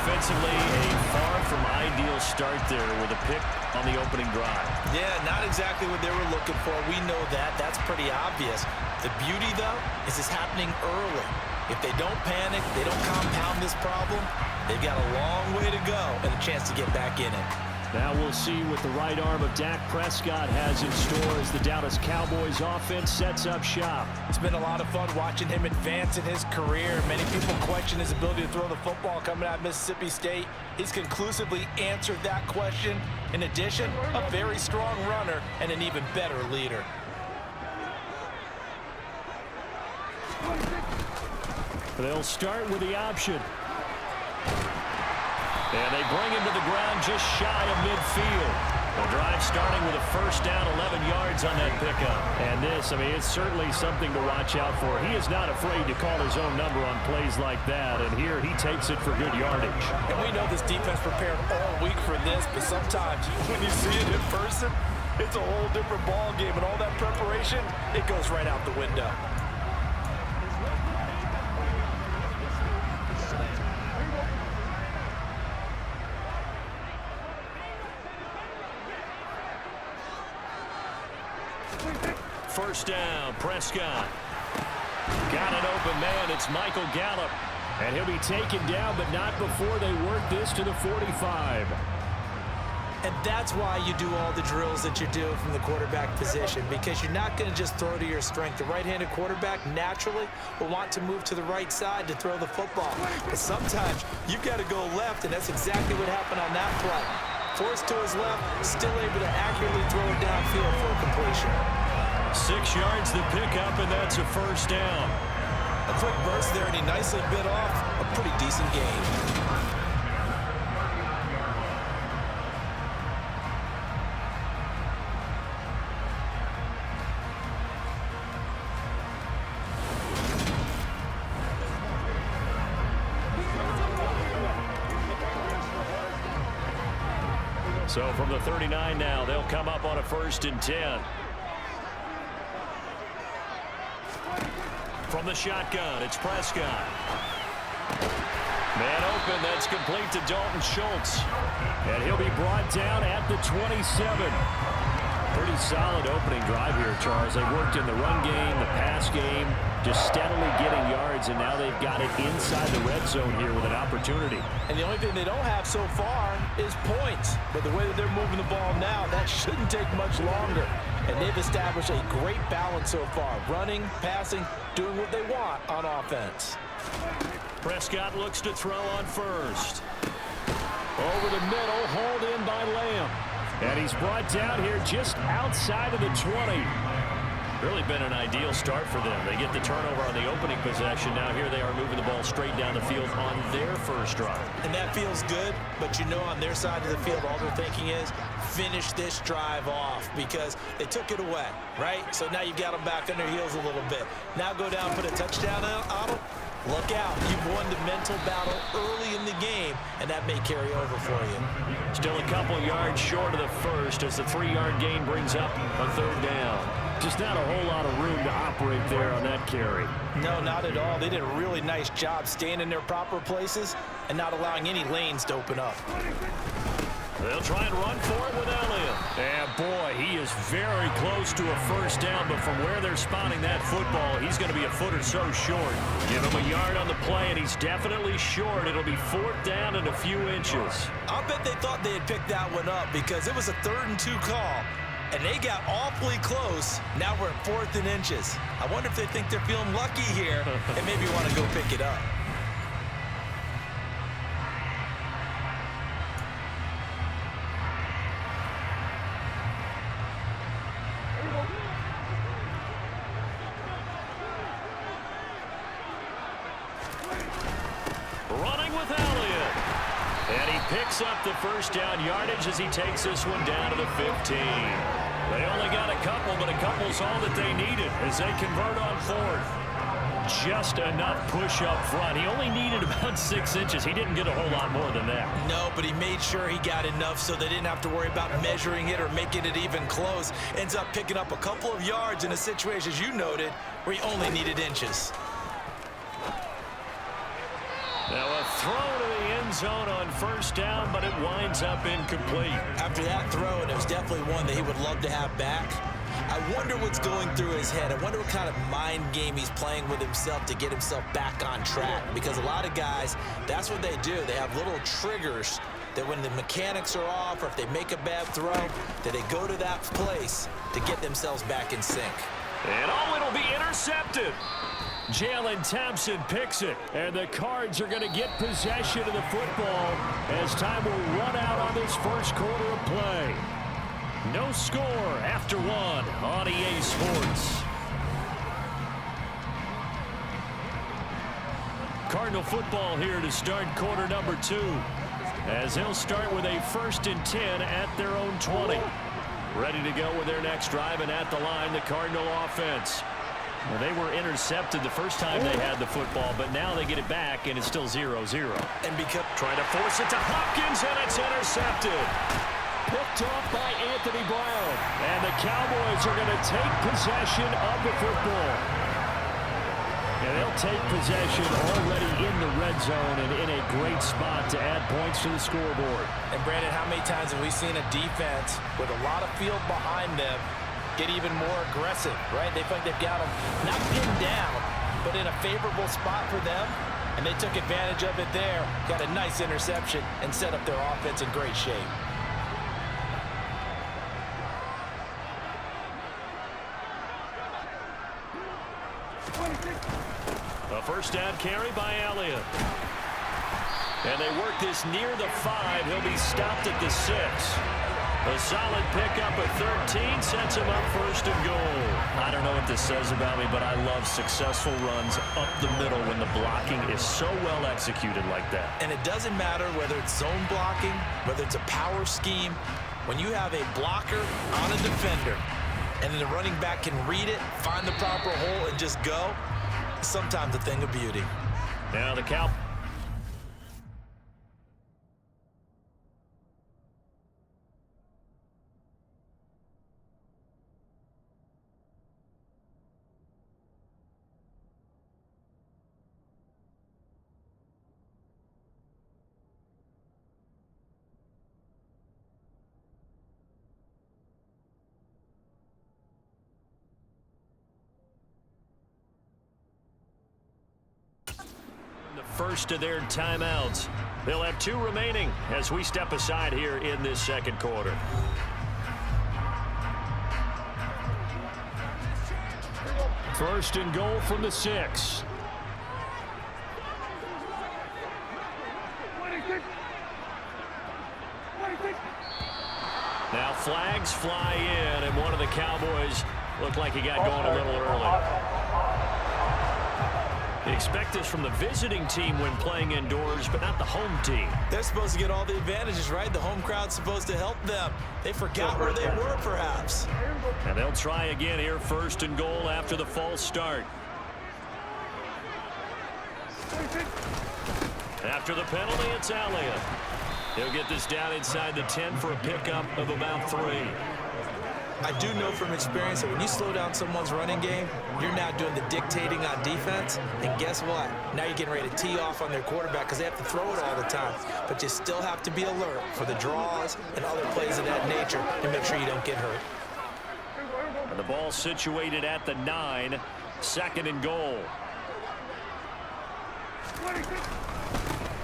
Offensively, a far from ideal start there with a pick on the opening drive. Yeah, not exactly what they were looking for. We know that. That's pretty obvious. The beauty, though, is it's happening early. If they don't panic, they don't compound this problem, they've got a long way to go and a chance to get back in it. Now we'll see what the right arm of Dak Prescott has in store as the Dallas Cowboys offense sets up shop. It's been a lot of fun watching him advance in his career. Many people question his ability to throw the football coming out of Mississippi State. He's conclusively answered that question. In addition, a very strong runner and an even better leader. They'll start with the option. And they bring him to the ground just shy of midfield. The drive starting with a first down, 11 yards on that pickup. And this, I mean, it's certainly something to watch out for. He is not afraid to call his own number on plays like that. And here he takes it for good yardage. And we know this defense prepared all week for this, but sometimes when you see it in person, it's a whole different ball game. And all that preparation, it goes right out the window. First down, Prescott. Got an open man. It's Michael Gallup. And he'll be taken down, but not before they work this to the 45. And that's why you do all the drills that you do from the quarterback position, because you're not going to just throw to your strength. The right-handed quarterback naturally will want to move to the right side to throw the football. But sometimes you've got to go left, and that's exactly what happened on that play. Forced to his left, still able to accurately throw it downfield for a completion. 6 yards the pickup, and that's a first down. A quick burst there, and he nicely bit off a pretty decent gain. So from the 39 now, they'll come up on a 1st and 10. From the shotgun, it's Prescott. Man open, that's complete to Dalton Schultz. And he'll be brought down at the 27. Pretty solid opening drive here, Charles. They worked in the run game, the pass game, just steadily getting yards, and now they've got it inside the red zone here with an opportunity. And the only thing they don't have so far is points. But the way that they're moving the ball now, that shouldn't take much longer. And they've established a great balance so far. Running, passing, doing what they want on offense. Prescott looks to throw on first. Over the middle, hauled in by Lamb. And he's brought down here just outside of the 20. Really been an ideal start for them. They get the turnover on the opening possession. Now here they are moving the ball straight down the field on their first drive. And that feels good, but you know on their side of the field, all they're thinking is finish this drive off because they took it away, right? So now you've got them back on their heels a little bit. Now go down, put a touchdown on them. Look out. You've won the mental battle early in the game, and that may carry over for you. Still a couple yards short of the first as the 3-yard gain brings up a 3rd down. Just not a whole lot of room to operate there on that carry. No, not at all. They did a really nice job staying in their proper places and not allowing any lanes to open up. They'll try and run for it with Elliott. And boy, he is very close to a first down, but from where they're spotting that football, he's going to be a foot or so short. Give him a yard on the play, and he's definitely short. It'll be 4th down and a few inches. I bet they thought they had picked that one up because it was a 3rd and 2 call. And they got awfully close. Now we're at 4th and inches. I wonder if they think they're feeling lucky here and maybe want to go pick it up. Running with Elliott. And he picks up the first down yardage as he takes this one down to the 15. They only got a couple, but a couple's all that they needed as they convert on 4th. Just enough push up front. He only needed about 6 inches. He didn't get a whole lot more than that. No, but he made sure he got enough so they didn't have to worry about measuring it or making it even close. Ends up picking up a couple of yards in a situation, as you noted, where he only needed inches. Now a throw to the end end zone on first down, but it winds up incomplete. After that throw, and it was definitely one that he would love to have back, I wonder what's going through his head. I wonder what kind of mind game he's playing with himself to get himself back on track. Because a lot of guys, that's what they do. They have little triggers that when the mechanics are off or if they make a bad throw, that they go to that place to get themselves back in sync. And it'll be intercepted. Jalen Thompson picks it, and the Cards are going to get possession of the football as time will run out on this first quarter of play. No score after one on EA Sports. Cardinal football here to start quarter number 2, as they'll start with a 1st and 10 at their own 20. Ready to go with their next drive, and at the line, the Cardinal offense. Well, they were intercepted the first time they had the football, but now they get it back, and it's still 0-0. And because trying to force it to Hopkins, and it's intercepted. Picked off by Anthony Brown. And the Cowboys are going to take possession of the football. And they'll take possession already in the red zone and in a great spot to add points to the scoreboard. And Brandon, how many times have we seen a defense with a lot of field behind them get even more aggressive, right? They feel like they've got them not pinned down, but in a favorable spot for them. And they took advantage of it there, got a nice interception, and set up their offense in great shape. A first down carry by Elliott. And they work this near the 5. He'll be stopped at the 6. A solid pickup of 13 sets him up 1st and goal. I don't know what this says about me, but I love successful runs up the middle when the blocking is so well executed like that. And it doesn't matter whether it's zone blocking, whether it's a power scheme. When you have a blocker on a defender, and then the running back can read it, find the proper hole, and just go, sometimes a thing of beauty. Now the Cowboys. First of their timeouts. They'll have 2 remaining as we step aside here in this second quarter. First and goal from the 6. Now flags fly in, and one of the Cowboys looked like he got going a little early. You expect this from the visiting team when playing indoors, but not the home team. They're supposed to get all the advantages, right? The home crowd's supposed to help them. They forgot where they were, perhaps. And they'll try again here, 1st and goal after the false start. After the penalty, it's Elliott. He'll get this down inside the 10 for a pickup of about 3. I do know from experience that when you slow down someone's running game, you're now doing the dictating on defense. And guess what? Now you're getting ready to tee off on their quarterback because they have to throw it all the time. But you still have to be alert for the draws and other plays of that nature to make sure you don't get hurt. And the ball situated at the 9, 2nd and goal.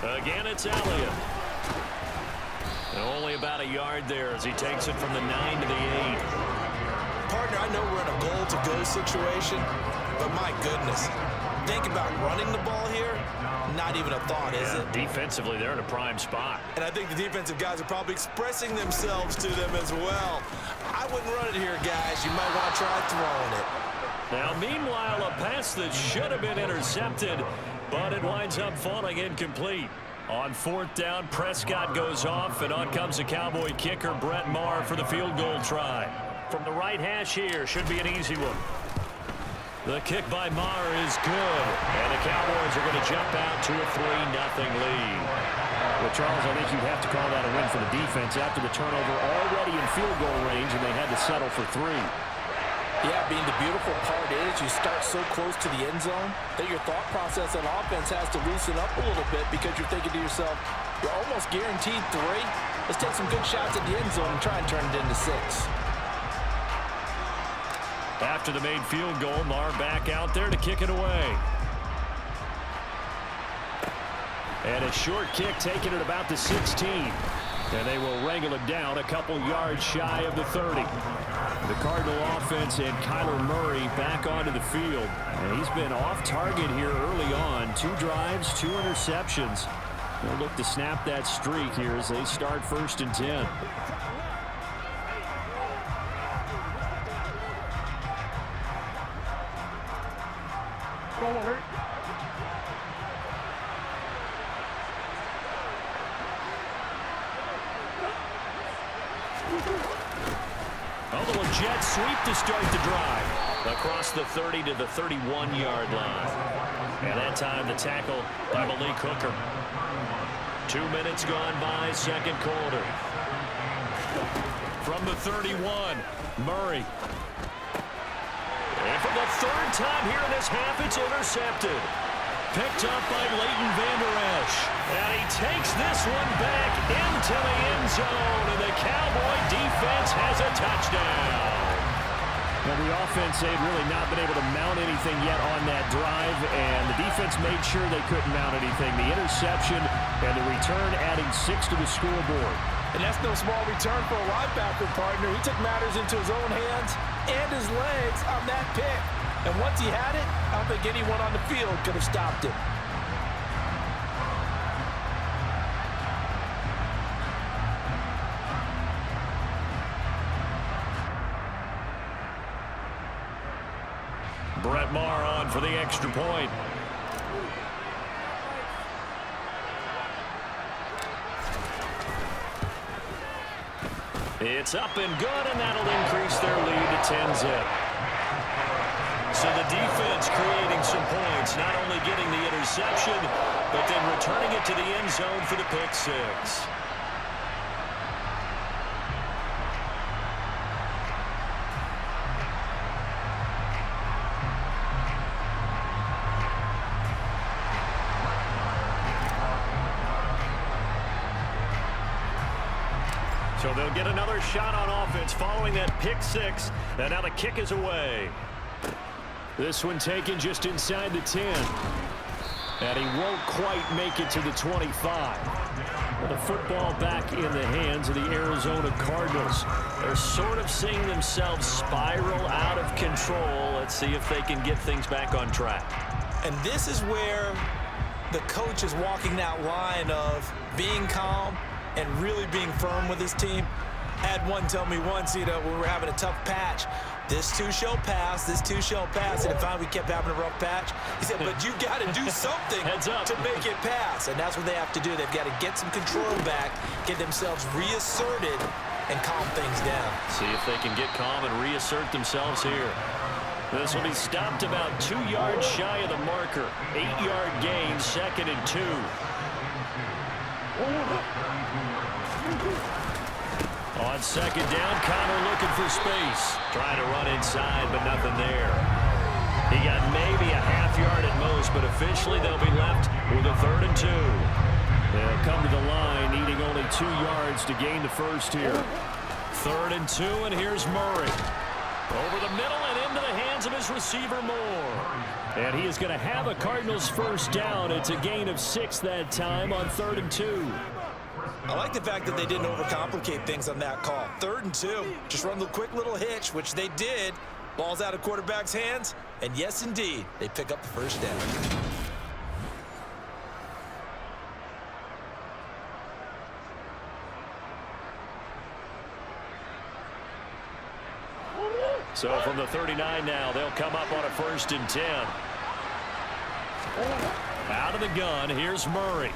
Again, it's Elliott. And only about a yard there as he takes it from the 9 to the 8. Partner, I know we're in a goal-to-go situation, but my goodness, think about running the ball here. Not even a thought, is it? Defensively, they're in a prime spot. And I think the defensive guys are probably expressing themselves to them as well. I wouldn't run it here, guys. You might want to try throwing it. Now, meanwhile, a pass that should have been intercepted, but it winds up falling incomplete. On 4th down, Prescott goes off, and on comes the Cowboy kicker, Brett Maher, for the field goal try. From the right hash here, should be an easy one. The kick by Maher is good, and the Cowboys are going to jump out to a 3-0 lead. Well, Charles, I think you'd have to call that a win for the defense after the turnover already in field goal range, and they had to settle for 3. Yeah, being the beautiful part is you start so close to the end zone that your thought process on offense has to loosen up a little bit because you're thinking to yourself, you're almost guaranteed 3. Let's take some good shots at the end zone and try and turn it into 6. After the made field goal, Marr back out there to kick it away. And a short kick taken at about the 16. And they will wrangle it down a couple yards shy of the 30. The Cardinal offense and Kyler Murray back onto the field. And he's been off target here early on. 2 drives, 2 interceptions. They'll look to snap that streak here as they start 1st and 10. A little jet sweep to start the drive. Across the 30 to the 31-yard line. And that time the tackle by Malik Hooker. 2 minutes gone by, second quarter. From the 31, Murray. And for the 3rd time here in this half, it's intercepted. Picked up by Leighton Vander Esch. And he takes this one back into the end zone. And the Cowboy defense has a touchdown. Well, the offense, they'd really not been able to mount anything yet on that drive. And the defense made sure they couldn't mount anything. The interception and the return adding 6 to the scoreboard. And that's no small return for a linebacker, partner. He took matters into his own hands and his legs on that pick. And once he had it, I don't think anyone on the field could have stopped him. Brett Maher on for the extra point. It's up and good, and that'll increase their lead to 10-zip. So the defense creating some points, not only getting the interception, but then returning it to the end zone for the pick 6. So they'll get another shot on offense following that pick 6. And now the kick is away. This one taken just inside the 10. And he won't quite make it to the 25. But the football back in the hands of the Arizona Cardinals. They're sort of seeing themselves spiral out of control. Let's see if they can get things back on track. And this is where the coach is walking that line of being calm and really being firm with his team. I had one tell me once, when we were having a tough patch, this too shall pass, this too shall pass, and if finally we kept having a rough patch, he said, but you got to do something to make it pass, and that's what they have to do. They've got to get some control back, get themselves reasserted, and calm things down. See if they can get calm and reassert themselves here. This will be stopped about 2 yards shy of the marker. 8-yard gain, 2nd and 2. On 2nd down, Connor looking for space. Trying to run inside, but nothing there. He got maybe a half yard at most, but officially they'll be left with a 3rd and 2. They'll come to the line, needing only 2 yards to gain the first here. 3rd and 2, and here's Murray. Over the middle and into the hands of his receiver, Moore. And he is going to have a Cardinals first down. It's a gain of 6 that time on 3rd and 2. I like the fact that they didn't overcomplicate things on that call. 3rd and 2. Just run the quick little hitch, which they did. Ball's out of quarterback's hands. And yes, indeed, they pick up the first down. So from the 39 now, they'll come up on a 1st and 10. Out of the gun, here's Murray.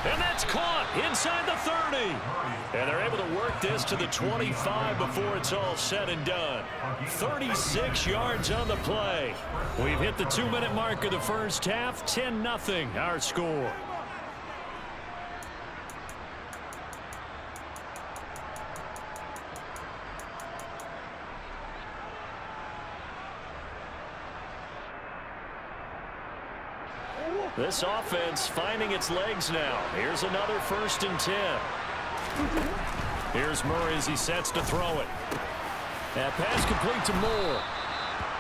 And that's caught inside the 30. And they're able to work this to the 25 before it's all said and done. 36 yards on the play. We've hit the 2-minute mark of the first half. 10-0 our score. This offense finding its legs now. Here's another 1st and 10. Here's Murray as he sets to throw it. That pass complete to Moore.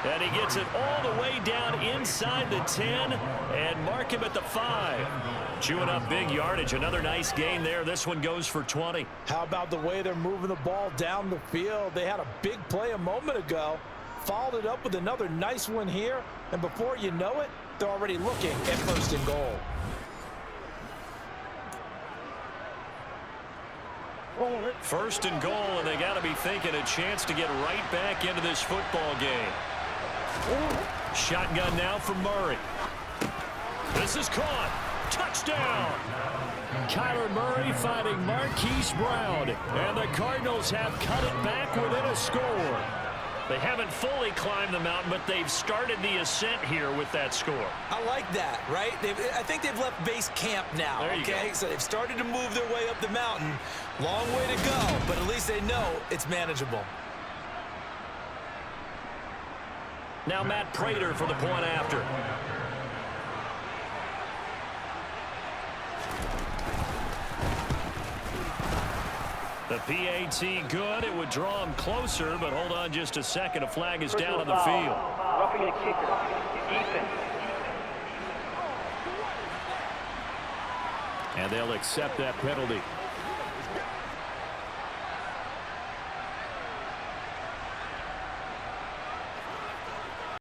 And he gets it all the way down inside the 10 and mark him at the 5. Chewing up big yardage. Another nice gain there. This one goes for 20. How about the way they're moving the ball down the field? They had a big play a moment ago. Followed it up with another nice one here. And before you know it, they're already looking at 1st and goal. First and goal, and they got to be thinking a chance to get right back into this football game. Shotgun now for Murray. This is caught. Touchdown. Kyler Murray fighting Marquise Brown. And the Cardinals have cut it back within a score. They haven't fully climbed the mountain, but they've started the ascent here with that score. I like that, right? I think they've left base camp now, okay? So they've started to move their way up the mountain. Long way to go, but at least they know it's manageable. Now Matt Prater for the point after. The PAT good. It would draw him closer, but hold on just a second. A flag is down on the field. Roughing the kicker. Defense. And they'll accept that penalty.